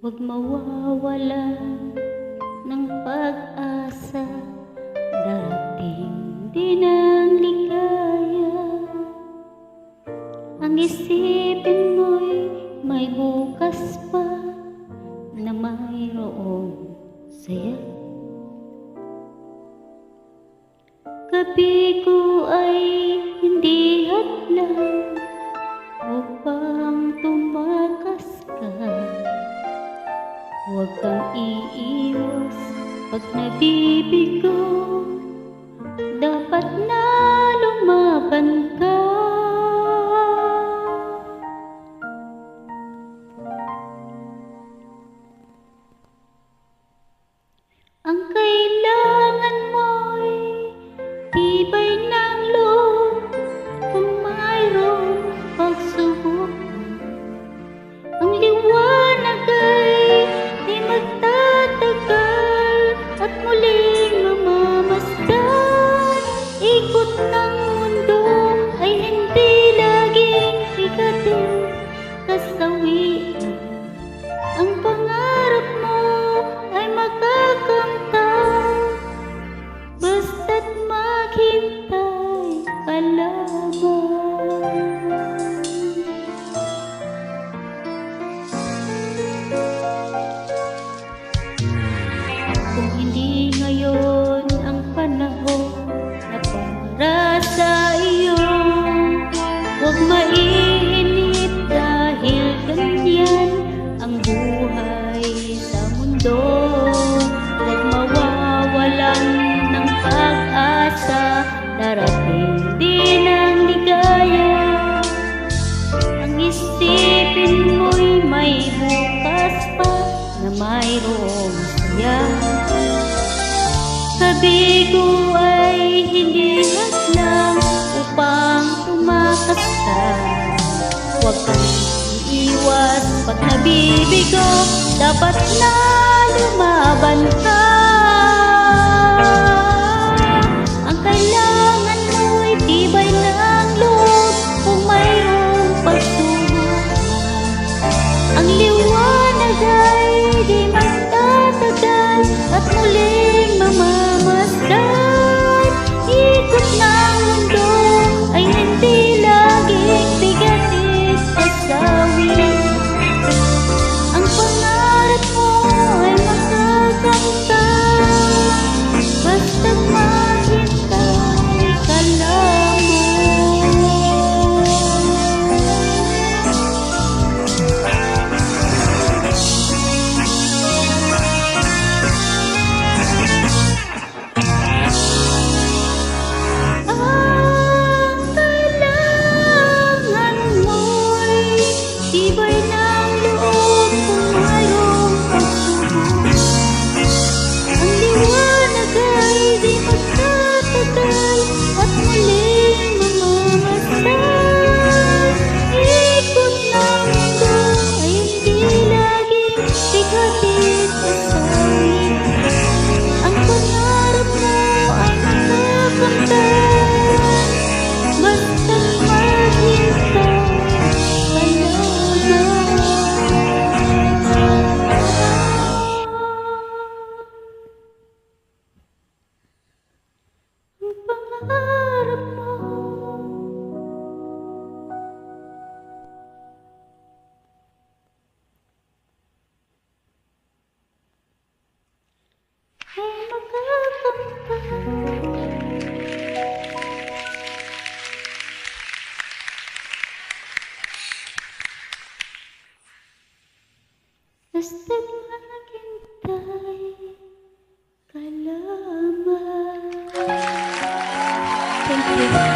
Huwag mawawalan ng pag-asa, darating din ang ligaya. Ang isipin mo'y may bukas pa na mayroong saya. Gabi ko ay hindi hadlang upang tumakas ka. Huwag kang iiwas pag nabibigo, dapat na lumaban ka. Ang kailangan mo'y tibay ng loob kung mayroong pagsubok. Ang liwanag ay di magtatagal at muling mamamasdan. Ikot ng mundo ay hindi laging bigatin kasawian. Ang pangarap mo ay makakamtan, basta't maghintay ka lamang. Kung hindi ngayon ang panahon na para sa iyo, huwag maiinip dahil ganyan ang buhay sa mundo. Huwag mawawalan ng pag-asa, darating din ang ligaya. Ang isipin mo'y may bukas pa na mayroong saya. Gabi ko ay hindi hadlang upang tumakas ka. Huwag kang iiwas pag nabibigo, dapat na lumaban ka. Ang kailangan mo'y tibay ng loob kung mayroong pagsubok. Ang liwanag ay di magtatagal at muling mamamasdan. Ikot ng mundo ay hindi laging bigatin kasawian. Ang pangarap mo ay makakamtan, basta't maghintay ka lamang. Ang kailangan mo'y tibay ng loob kung mayroong pagsubok. Ang liwanag ay di magtatagal at muling mamamasdan. Ikot ng mundo ay hindi laging bigatin kasawian. Ang pangarap mo ay makakamtan, basta't maghintay ka lamang. Ang pangarap mo ay makakamtan, basta't maghintay ka lamang. Thank you.